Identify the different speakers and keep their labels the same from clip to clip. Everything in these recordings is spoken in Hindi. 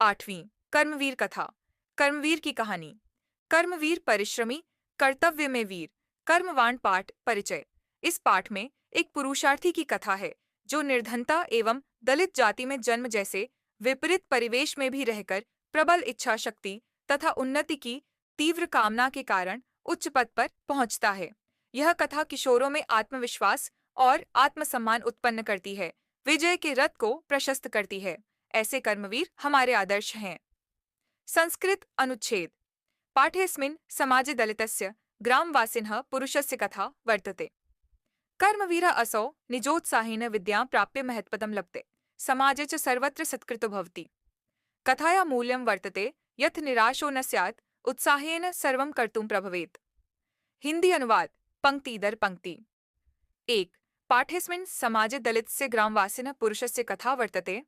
Speaker 1: 8वीं कर्मवीर कथा। कर्मवीर की कहानी। कर्मवीर परिश्रमी, कर्तव्य में वीर। कर्मवाण पाठ परिचय। इस पाठ में एक पुरुषार्थी की कथा है जो निर्धनता एवं दलित जाति में जन्म जैसे विपरीत परिवेश में भी रहकर प्रबल इच्छा शक्ति तथा उन्नति की तीव्र कामना के कारण उच्च पद पर पहुंचता है। यह कथा किशोरों में आत्मविश्वास और आत्मसम्मान उत्पन्न करती है, विजय के रथ को प्रशस्त करती है। ऐसे कर्मवीर हमारे आदर्श हैं। संस्कृत अनुच्छेद। पाठेऽस्मिन् समाजे दलितस्य ग्रामवासिनः पुरुषस्य कथा वर्तते। कर्मवीरः असौ निजोत्साहेन विद्यां प्राप्य महत्पदं लभते, समाजे च सर्वत्र सत्कृतो भवति। कथायाः मूल्यं वर्तते यत् निराशो न स्यात्, उत्साहेन सर्वं कर्तुं प्रभवेत्। हिंदी अनुवाद पंक्ति दर पंक्ति। 1. पाठेऽस्मिन् समाजे दलितस्य ग्रामवासिनः पुरुषस्य कथा वर्तते।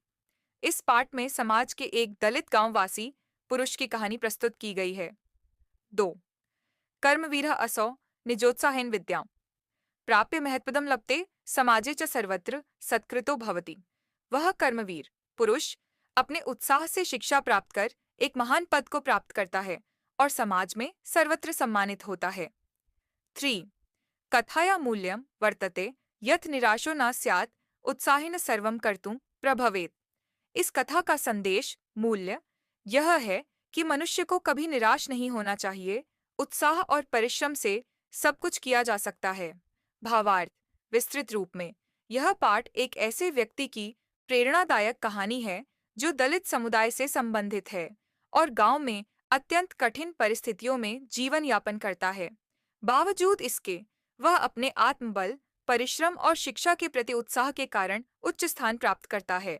Speaker 1: इस पाठ में समाज के एक दलित गांववासी पुरुष की कहानी प्रस्तुत की गई है। 2. कर्मवीरः असौ निजोत्साहेन विद्यां प्राप्य महत्पदं लभते, समाजे च सर्वत्र सत्कृतो भवति। वह कर्मवीर पुरुष अपने उत्साह से शिक्षा प्राप्त कर एक महान पद को प्राप्त करता है और समाज में सर्वत्र सम्मानित होता है। 3. कथाया मूल्यं वर्तते यत् निराशो न स्यात्, उत्साहेन सर्वं कर्तुं प्रभवेत्। इस कथा का संदेश मूल्य यह है कि मनुष्य को कभी निराश नहीं होना चाहिए, उत्साह और परिश्रम से सब कुछ किया जा सकता है। भावार्थ। विस्तृत रूप में यह पाठ एक ऐसे व्यक्ति की प्रेरणादायक कहानी है जो दलित समुदाय से संबंधित है और गांव में अत्यंत कठिन परिस्थितियों में जीवन यापन करता है। बावजूद इसके वह अपने आत्मबल, परिश्रम और शिक्षा के प्रति उत्साह के कारण उच्च स्थान प्राप्त करता है।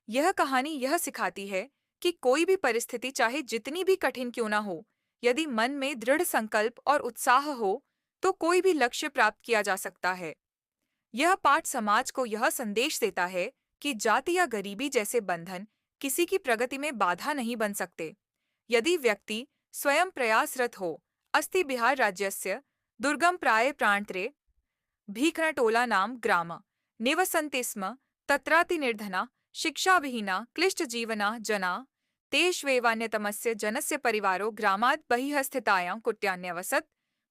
Speaker 1: यह कहानी यह सिखाती है कि कोई भी परिस्थिति चाहे जितनी भी कठिन क्यों ना हो, यदि मन में दृढ़ संकल्प और उत्साह हो तो कोई भी लक्ष्य प्राप्त किया जा सकता है। यह पाठ समाज को यह संदेश देता है कि जाति या गरीबी जैसे बंधन किसी की प्रगति में बाधा नहीं बन सकते। यदि व्यक्ति स्वयं प्रयासरत हो। अस्ति बिहार राज्यस्य दुर्गम प्राय प्रांतरे भीखनटोला नाम ग्राम निवसन्ति स्म, तत्राति निर्धना शिक्षाविहीना क्लिष्टजीवना जना, तेष्वेवान्यतमस्य जनस्य परिवारो ग्रामात् बहिः स्थितायां कुट्यान्यवसत्।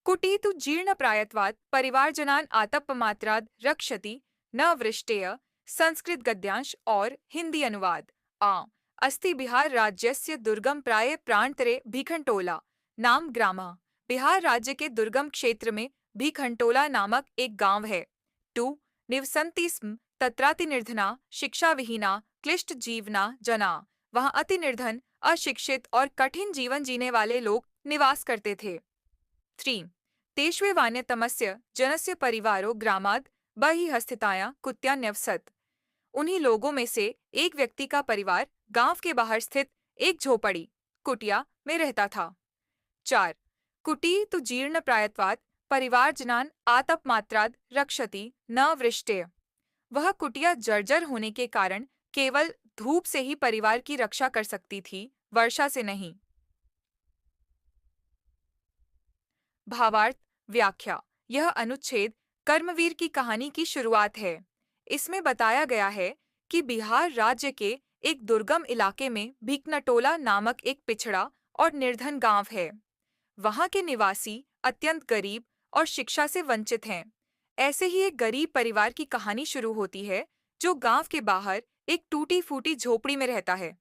Speaker 1: कुटी तु जीर्णप्रायत्वात् परिवारजनान् आतपमात्राद् रक्षति न वृष्टेय। संस्कृत गद्यांश और हिंदी अनुवाद। अस्ति बिहार राज्यस्य दुर्गम प्राय प्रांतरे भीखनटोला नाम ग्रामः। बिहार राज्य के दुर्गम क्षेत्र में भीखनटोला नामक एक गांव है। 2. निवसन्ति स्म, तत्राति निर्धना शिक्षाविहीना क्लिष्ट जीवना जना। वहां अति निर्धन, अशिक्षित और कठिन जीवन जीने वाले लोग निवास करते थे। 3. तेष्वेवान्यतमस्य जनस्य परिवारो ग्रामाद् बहिः स्थितायां कुट्यान्यवसत्। उन्हीं लोगों में से एक व्यक्ति का परिवार गांव के बाहर स्थित एक झोपड़ी कुटिया में रहता था। 4. कुटी तु जीर्ण प्रायत्वात् परिवारजनान् आतपमात्राद् रक्षति न वृष्टेय। वह कुटिया जर्जर होने के कारण केवल धूप से ही परिवार की रक्षा कर सकती थी, वर्षा से नहीं। भावार्थ व्याख्या। यह अनुच्छेद कर्मवीर की कहानी की शुरुआत है। इसमें बताया गया है कि बिहार राज्य के एक दुर्गम इलाके में भीखनटोला नामक एक पिछड़ा और निर्धन गांव है। वहां के निवासी अत्यंत गरीब और शिक्षा से वंचित हैं। ऐसे ही एक गरीब परिवार की कहानी शुरू होती है जो गांव के बाहर एक टूटी फूटी झोपड़ी में रहता है।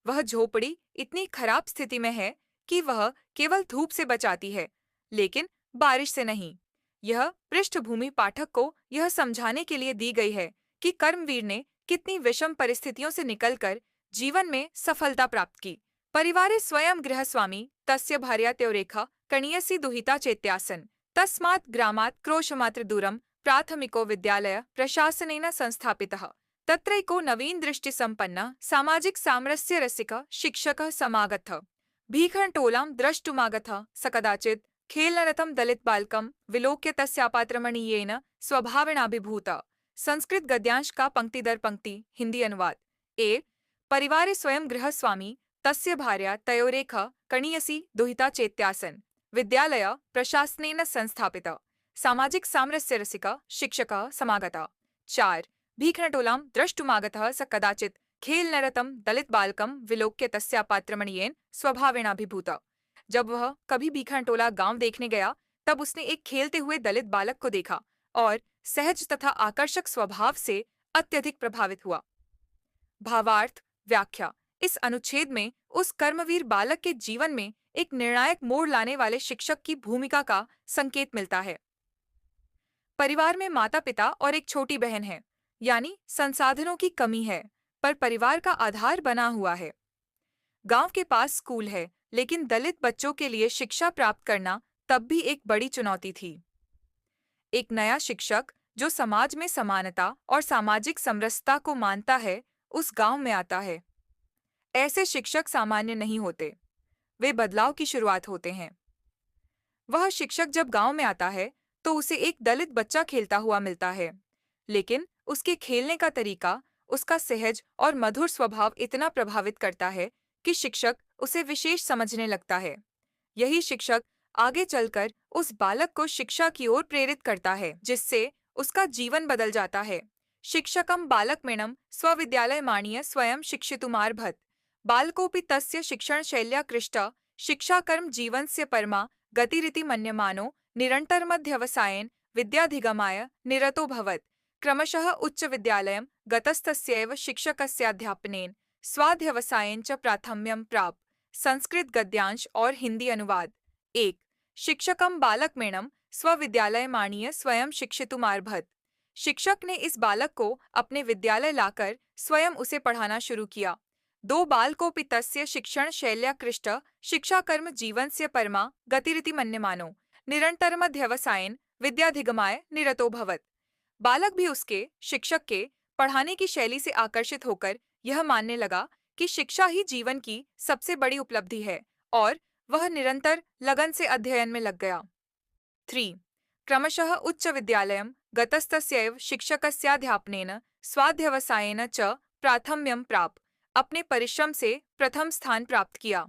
Speaker 1: वह झोपड़ी इतनी खराब स्थिति में है कि वह केवल धूप से बचाती है, लेकिन बारिश से नहीं। यह पृष्ठभूमि पाठक को यह समझाने के लिए दी गई है कि कर्मवीर ने कितनी विषम परिस्थितियों से निकलकर जीवन में सफलता प्राप्त की। परिवारे स्वयं गृहस्वामी तस्य भार्या त्योरेखा कणीयसी दुहिता चेत्यासन, तस्मात् ग्रामात् क्रोशमात्र दूरं प्राथमिको विद्यालय प्रशासनेन संस्थापितः। तत्रैको नवीन दृष्टि संपन्नः सामाजिक सामरस्य रसिकः शिक्षकः समागतः। भीखनटोलां द्रष्टुमागतः स कदाचित् खेलनरतं दलित बालकं विलोक्य तस्यापात्रमणीयेन स्वभावेनाभिभूत। संस्कृत गद्यांश का पंक्ति दर पंक्ति। हिंदी अनुवाद। ए. परिवारे स्वयं गृहस्वामी तस्य भार्या तयोरेखा कणीयसी दुहिता चेत्यासन। विद्यालय प्रशासनेन संस्थापित। सामाजिक सामरस्य रसिका शिक्षकः समागता। 4. भीखनटोलां द्रष्टुमागतः स कदाचित् खेल नरतम दलित बालकम विलोक्य तस्यापात्रमणियेन स्वभावेनाभिभूत। जब वह कभी भीखनटोला गांव देखने गया, तब उसने एक खेलते हुए दलित बालक को देखा और सहज तथा आकर्षक स्वभाव से अत्यधिक प्रभावित हुआ। भावार्थ व्याख्या। इस अनुच्छेद में उस कर्मवीर बालक के जीवन में एक निर्णायक मोड़ लाने वाले शिक्षक की भूमिका का संकेत मिलता है। परिवार में माता पिता और एक छोटी बहन है, यानी संसाधनों की कमी है, पर परिवार का आधार बना हुआ है। गांव के पास स्कूल है, लेकिन दलित बच्चों के लिए शिक्षा प्राप्त करना तब भी एक बड़ी चुनौती थी। एक नया शिक्षक जो समाज में समानता और सामाजिक समरसता को मानता है, उस गांव में आता है। ऐसे शिक्षक सामान्य नहीं होते, वे बदलाव की शुरुआत होते हैं। वह शिक्षक जब गांव में आता है तो उसे एक दलित बच्चा खेलता हुआ मिलता है, लेकिन उसके खेलने का तरीका, उसका सहज और मधुर स्वभाव इतना प्रभावित करता है कि शिक्षक उसे विशेष समझने लगता है। यही शिक्षक आगे चलकर उस बालक को शिक्षा की ओर प्रेरित करता है, जिससे उसका जीवन बदल जाता है। शिक्षकम बालकमेणम स्वविद्यालयमानीय स्वयं शिक्षितुमारभत बालकोऽपि तस्य शिक्षणशैल्या कृष्टा शिक्षाकर्म जीवनस्य परमा गतिरिति मन्यमानो निरन्तरमध्यवसायेन विद्याधिगमाय निरतोऽभवत्। क्रमशः उच्चविद्यालयं गतस्तस्यैव शिक्षकस्याध्यापनेन स्वाध्यवसायेन च प्राथम्यं प्राप। संस्कृत गद्यांश और हिंदी अनुवाद। 1. शिक्षकम बालकमेणम स्वविद्यालयमानीय स्वयं शिक्षितुमारभत। शिक्षक ने इस बालक को अपने विद्यालय लाकर स्वयं उसे पढ़ाना शुरू किया। 2. बालकोऽपि तस्य शिक्षण शैल्या कृष्ट शिक्षाकर्म जीवनस्य परमा गतिरिति मन्यमानो निरन्तरमध्यवसायेन विद्याधिगमाय निरतोऽभवत्। बालक भी उसके शिक्षक के पढ़ाने की शैली से आकर्षित होकर यह मानने लगा कि शिक्षा ही जीवन की सबसे बड़ी उपलब्धि है, और वह निरंतर लगन से अध्ययन में लग गया। 3. क्रमशः उच्च विद्यालयं गतस्तस्यैव शिक्षकस्याध्यापनेन स्वाध्यवसायेन च प्राथम्यं प्राप। अपने परिश्रम से प्रथम स्थान प्राप्त किया।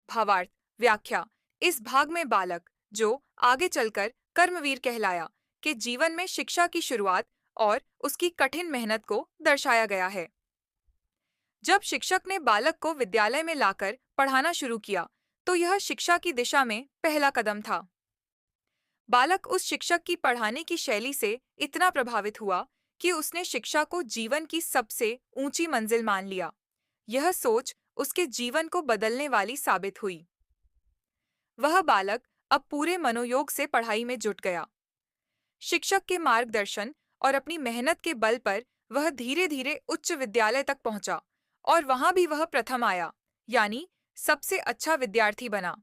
Speaker 1: भावार्थ व्याख्या। इस भाग में बालक, जो आगे चलकर कर्मवीर कहलाया, के जीवन में शिक्षा की शुरुआत और उसकी कठिन मेहनत को दर्शाया गया है। जब शिक्षक ने बालक को विद्यालय में लाकर पढ़ाना शुरू किया, तो यह शिक्षा की दिशा में पहला कदम था। बालक उस शिक्षक की पढ़ाने की शैली से इतना प्रभावित हुआ कि उसने शिक्षा को जीवन की सबसे ऊंची मंजिल मान लिया। यह सोच उसके जीवन को बदलने वाली साबित हुई। वह बालक अब पूरे मनोयोग से पढ़ाई में जुट गया। शिक्षक के मार्गदर्शन और अपनी मेहनत के बल पर वह धीरे धीरे उच्च विद्यालय तक पहुंचा, और वहां भी वह प्रथम आया, यानी सबसे अच्छा विद्यार्थी बना।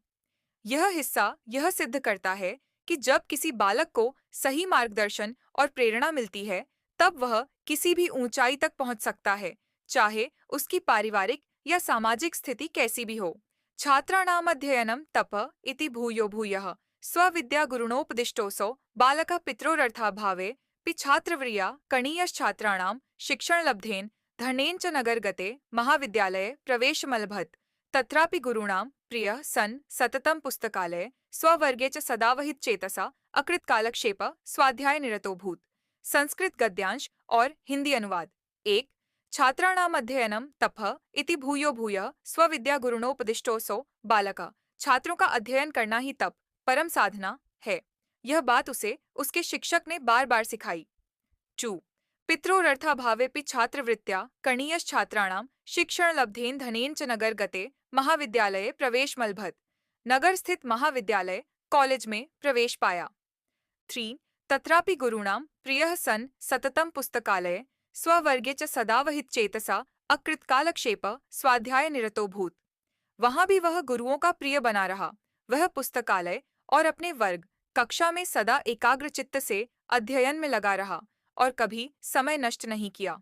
Speaker 1: यह हिस्सा यह सिद्ध करता है कि जब किसी बालक को सही मार्गदर्शन और प्रेरणा मिलती है, तब वह किसी भी ऊंचाई तक पहुंच सकता है, चाहे उसकी पारिवारिक या सामाजिक स्थिति कैसी भी हो। छात्राणाम अध्ययनम तप इति भूयो भूयः स्वविद्या गुरुणोपदिष्टोऽसौ बालकः पित्रोरर्थाभावे पि छात्रवृया कणीयश्छात्राणाम शिक्षणलब्धेन धनेन च नगरगते महाविद्यालये प्रवेशमलभत। तत्रापि गुरूणां प्रियः सन् सततं पुस्तकालये स्ववर्गे च सदावहित चेतसा अकृतकालक्षेप स्वाध्याय निरतोऽभूत्। संस्कृत गद्यांश और हिंदी अनुवाद। 1. छात्राणाम अध्ययनम तपः इति भूयो भूयः स्वविद्या गुरुणोपदिष्टोऽसौ बालकः। छात्रों का अध्ययन करना ही तप, परम साधना है। यह बात उसे उसके शिक्षक ने बार बार सिखाई। 2. पित्रोरर्थाभावेऽपि छात्रवृत्त्या कणीयश्छात्राणां शिक्षणलब्धेन धनेन च नगर गते महाविद्यालये प्रवेशमलभत। नगर स्थित महाविद्यालय कॉलेज में प्रवेश पाया। 3. तत्रापि गुरूणां प्रियः सन् सततं पुस्तकालये स्ववर्गे च सदावहित चेतसा अकृतकालक्षेप स्वाध्याय निरतोऽभूत्। वहां भी वह गुरुओं का प्रिय बना रहा। वह पुस्तकालय और अपने वर्ग कक्षा में सदा एकाग्रचित्त से अध्ययन में लगा रहा और कभी समय नष्ट नहीं किया।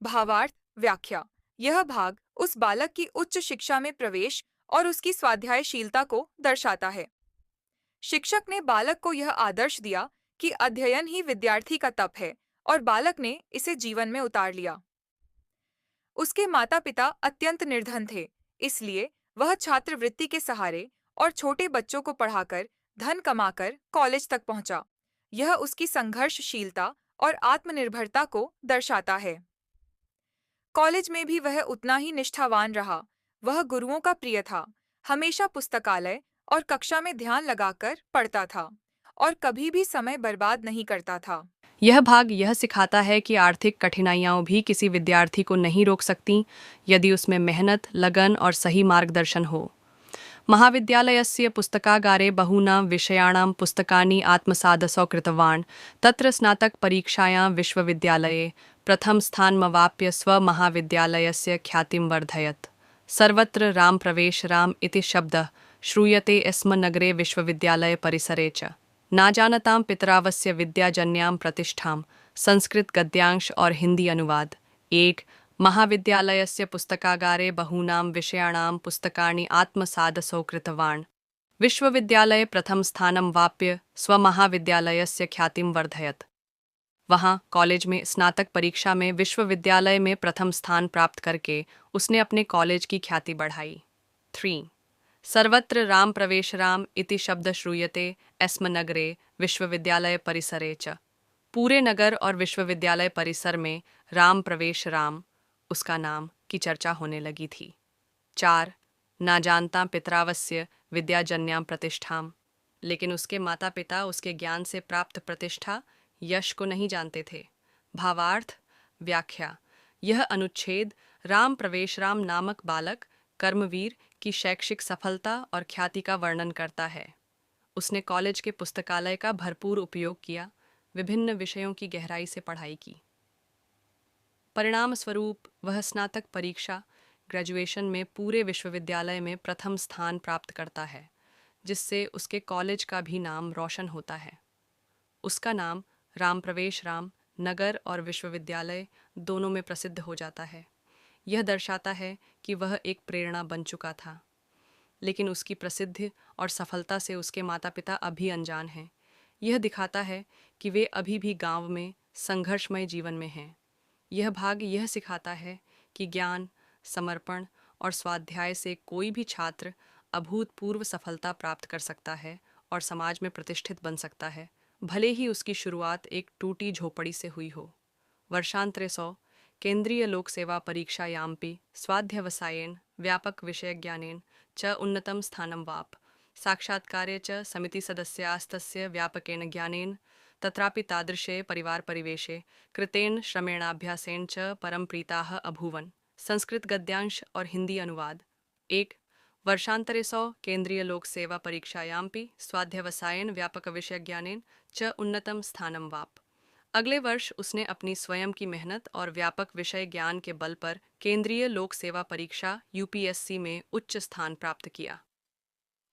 Speaker 1: भावार्थ व्याख्या। यह भाग उस बालक की उच्च शिक्षा में प्रवेश और उसकी स्वाध्यायशीलता को दर्शाता है। शिक्षक ने बालक को यह आदर्श दिया कि अध्ययन ही विद्यार्थी का तप है, और बालक ने इसे जीवन में उतार लिया। उसके माता पिता अत्यंत निर्धन थे, इसलिए वह छात्रवृत्ति के सहारे और छोटे बच्चों को पढ़ाकर धन कमाकर कॉलेज तक पहुंचा। यह उसकी संघर्षशीलता और आत्मनिर्भरता को दर्शाता है। कॉलेज में भी वह उतना ही निष्ठावान रहा। वह गुरुओं का प्रिय था, हमेशा पुस्तकालय और कक्षा में ध्यान लगाकर पढ़ता था और कभी भी समय बर्बाद नहीं करता था।
Speaker 2: यह भाग यह सिखाता है कि आर्थिक कठिनाइयाँ भी किसी विद्यार्थी को नहीं रोक सकती यदि उसमें मेहनत, लगन और सही मार्गदर्शन हो। महाविद्यालयस्य पुस्तकागारे बहूनां विषयाणां पुस्तकानि आत्मसादसौ कृतवान्। तत्र स्नातकपरीक्षायां विश्वविद्यालये प्रथमस्थानमवाप्य स्वमहाविद्यालयस्य ख्यातिं वर्धयत्। सर्वत्र राम प्रवेश राम इति शब्दः श्रूयते स्म नगरे विश्वविद्यालयपरिसरे च। नाजानतां पितरावस्य विद्याजन्यां प्रतिष्ठां। संस्कृत गद्यांश और हिंदी अनुवाद। एक, महाविद्यालयस्य पुस्तकागारे बहूनां विषयाणां पुस्तकानि आत्मसादसौ कृतवान्। विश्वविद्यालये प्रथम स्थानं वाप्य स्वमहाविद्यालयस्य ख्यातिं वर्धयत्। वहाँ कॉलेज में स्नातक परीक्षा में विश्वविद्यालय में प्रथम स्थान प्राप्त करके उसने अपने कॉलेज की ख्याति बढ़ाई। 3. सर्वत्र राम प्रवेश राम इति शब्द श्रूयते स्म नगरे विश्वविद्यालय परिसरे च। पूरे नगर और विश्वविद्यालय परिसर में राम प्रवेश राम, उसका नाम, की चर्चा होने लगी थी। 4. ना जानता पितरावस्य विद्याजन्यां प्रतिष्ठाम। लेकिन उसके माता पिता उसके ज्ञान से प्राप्त प्रतिष्ठा, यश को नहीं जानते थे। भावार्थ, व्याख्या। यह अनुच्छेद राम प्रवेश राम नामक बालक कर्मवीर की शैक्षिक सफलता और ख्याति का वर्णन करता है। उसने कॉलेज के पुस्तकालय का भरपूर उपयोग किया, विभिन्न विषयों की गहराई से पढ़ाई की। परिणाम स्वरूप वह स्नातक परीक्षा ग्रेजुएशन में पूरे विश्वविद्यालय में प्रथम स्थान प्राप्त करता है, जिससे उसके कॉलेज का भी नाम रोशन होता है। उसका नाम राम प्रवेश राम नगर और विश्वविद्यालय दोनों में प्रसिद्ध हो जाता है। यह दर्शाता है कि वह एक प्रेरणा बन चुका था, लेकिन उसकी प्रसिद्धि और सफलता से उसके माता पिता अभी अनजान हैं। यह दिखाता है कि वे अभी भी गांव में संघर्षमय जीवन में हैं। यह भाग यह सिखाता है कि ज्ञान, समर्पण और स्वाध्याय से कोई भी छात्र अभूतपूर्व सफलता प्राप्त कर सकता है और समाज में प्रतिष्ठित बन सकता है, भले ही उसकी शुरुआत एक टूटी झोपड़ी से हुई हो। वर्षांतरे 100 केंद्रीय लोक सेवा परीक्षायामपि स्वाध्यवसायेन व्यापक विषयज्ञानेन च उन्नतं स्थानं वाप। साक्षात्कारे च समितिसदस्यास्तस्य व्यापकेन ज्ञानेन तत्रापि तादृशे परिवारपरिवेशे कृतेन श्रमेणाभ्यासेन च परम प्रीताः अभूवन्। संस्कृत गद्यांश और हिंदी अनुवाद। 1. वर्षांतरे 100 केंद्रीय लोक सेवा परीक्षायामपि स्वाध्यवसायेन व्यापक विषयज्ञानेन च उन्नतं स्थानं वाप। अगले वर्ष उसने अपनी स्वयं की मेहनत और व्यापक विषय ज्ञान के बल पर केंद्रीय लोक सेवा परीक्षा यूपीएससी में उच्च स्थान प्राप्त किया।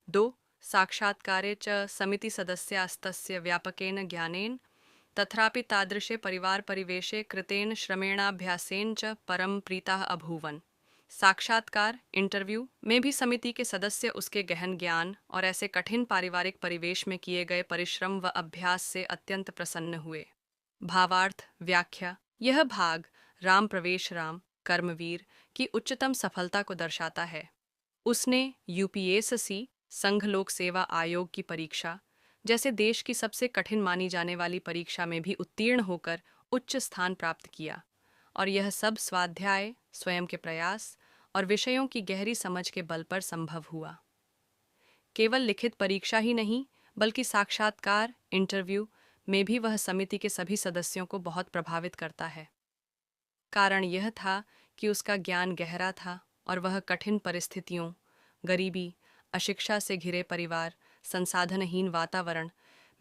Speaker 2: 2. साक्षात्कारे च समिति सदस्यास्तस्य व्यापकेन ज्ञानेन तथापि तादृशे परिवार परिवेशे कृतेन श्रमेणाभ्यासेन च परम प्रीताः अभूवन्। साक्षात्कार इंटरव्यू में भी समिति के सदस्य उसके गहन ज्ञान और ऐसे कठिन पारिवारिक परिवेश में किए गए परिश्रम व अभ्यास से अत्यंत प्रसन्न हुए। भावार्थ, व्याख्या। यह भाग राम प्रवेश राम कर्मवीर की उच्चतम सफलता को दर्शाता है। उसने यूपीएससी संघ लोक सेवा आयोग की परीक्षा जैसे देश की सबसे कठिन मानी जाने वाली परीक्षा में भी उत्तीर्ण होकर उच्च स्थान प्राप्त किया, और यह सब स्वाध्याय, स्वयं के प्रयास और विषयों की गहरी समझ के बल पर संभव हुआ। केवल लिखित परीक्षा ही नहीं, बल्कि साक्षात्कार इंटरव्यू में भी वह समिति के सभी सदस्यों को बहुत प्रभावित करता है। कारण यह था कि उसका ज्ञान गहरा था और वह कठिन परिस्थितियों, गरीबी, अशिक्षा से घिरे परिवार, संसाधनहीन वातावरण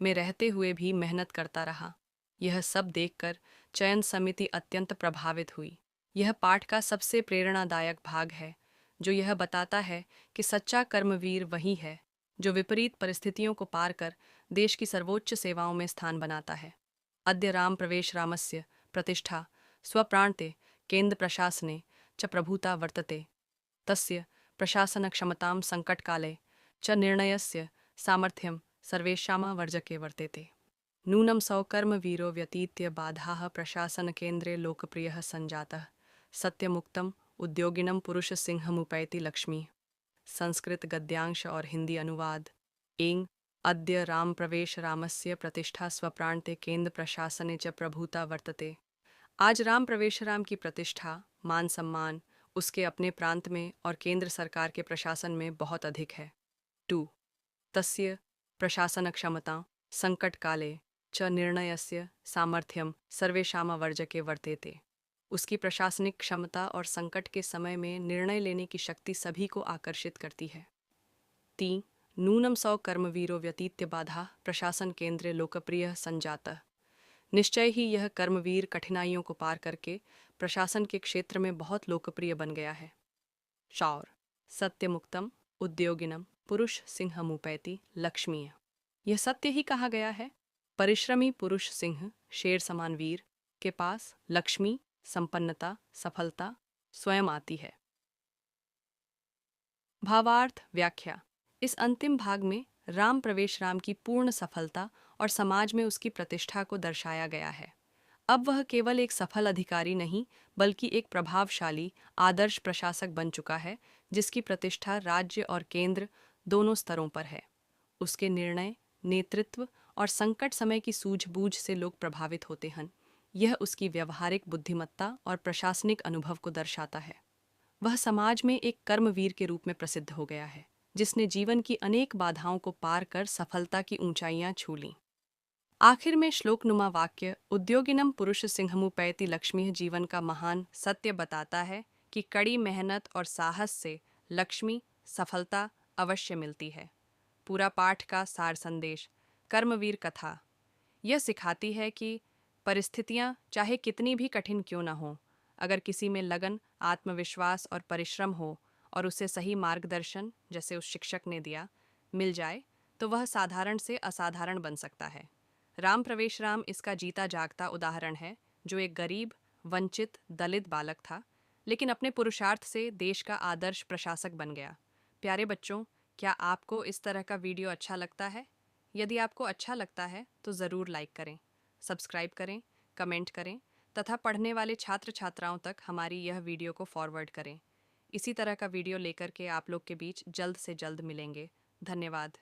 Speaker 2: में रहते हुए भी मेहनत करता रहा। यह सब देखकर चयन समिति अत्यंत प्रभावित हुई। यह पाठ का सबसे प्रेरणादायक भाग है, जो यह बताता है कि सच्चा कर्मवीर वही है जो विपरीत परिस्थितियों को पार कर देश की सर्वोच्च सेवाओं में स्थान बनाता है। अद्य राम प्रवेश रामस्य प्रतिष्ठा स्वप्रान्ते केन्द्र प्रशासने च प्रभूता वर्तते। तस्य प्रशासनक्षमतां संकटकाले च निर्णयस्य सामर्थ्यं सर्वेषामवर्जके वर्तेते। नूनं सौकर्मवीरो व्यतीत्य बाधाः प्रशासनकेन्द्रे लोकप्रियः सञ्जातः। सत्यमुक्तम् उद्योगिनं पुरुषसिंहमुपैति लक्ष्मी। संस्कृत गद्यांश और हिंदी अनुवाद। 1. अद्य रामप्रवेश रामस्य प्रतिष्ठा स्वप्रान्ते केन्द्र प्रशासने च प्रभूता वर्तते। आज राम प्रवेश राम की प्रतिष्ठा, मान सम्मान उसके अपने प्रांत में और केंद्र सरकार के प्रशासन में बहुत अधिक है। 2. तस्य प्रशासन क्षमता संकट काले च निर्णयस्य सामर्थ्यम सर्वेषामवर्जके वर्तेते। उसकी प्रशासनिक क्षमता और संकट के समय में निर्णय लेने की शक्ति सभी को आकर्षित करती है। 3. नूनम सौ कर्मवीरो व्यतीत्य बाधा प्रशासन केंद्रे लोकप्रिय संजातः। निश्चय ही यह कर्मवीर कठिनाइयों को पार करके प्रशासन के क्षेत्र में बहुत लोकप्रिय बन गया है। शौर सत्यमुक्तम उद्योगिनम पुरुष सिंहमुपैति लक्ष्मीय। यह सत्य ही कहा गया है। परिश्रमी पुरुष सिंह शेर समान वीर के पास लक्ष्मी, संपन्नता, सफलता स्वयं आती है। भावार्थ व्याख्या। इस अंतिम भाग में राम प्रवेश राम की पूर्ण सफलता और समाज में उसकी प्रतिष्ठा को दर्शाया गया है। अब वह केवल एक सफल अधिकारी नहीं बल्कि एक प्रभावशाली आदर्श प्रशासक बन चुका है, जिसकी प्रतिष्ठा राज्य और केंद्र दोनों स्तरों पर है। उसके निर्णय, नेतृत्व और संकट समय की सूझबूझ से लोग प्रभावित होते हैं। यह उसकी व्यवहारिक बुद्धिमत्ता और प्रशासनिक अनुभव को दर्शाता है। वह समाज में एक कर्मवीर के रूप में प्रसिद्ध हो गया है, जिसने जीवन की अनेक बाधाओं को पार कर सफलता की ऊंचाइयां छू लीं। आखिर में श्लोकनुमा वाक्य उद्योगिनम पुरुष सिंहमुपैति लक्ष्मी जीवन का महान सत्य बताता है कि कड़ी मेहनत और साहस से लक्ष्मी, सफलता अवश्य मिलती है। पूरा पाठ का सार संदेश कर्मवीर कथा यह सिखाती है कि परिस्थितियां चाहे कितनी भी कठिन क्यों न हो, अगर किसी में लगन, आत्मविश्वास और परिश्रम हो और उसे सही मार्गदर्शन, जैसे उस शिक्षक ने दिया, मिल जाए तो वह साधारण से असाधारण बन सकता है। राम प्रवेश राम इसका जीता जागता उदाहरण है, जो एक गरीब, वंचित, दलित बालक था, लेकिन अपने पुरुषार्थ से देश का आदर्श प्रशासक बन गया। प्यारे बच्चों, क्या आपको इस तरह का वीडियो अच्छा लगता है? यदि आपको अच्छा लगता है तो ज़रूर लाइक करें, सब्सक्राइब करें, कमेंट करें तथा पढ़ने वाले छात्र छात्राओं तक हमारी यह वीडियो को फॉरवर्ड करें। इसी तरह का वीडियो लेकर के आप लोग के बीच जल्द से जल्द मिलेंगे। धन्यवाद।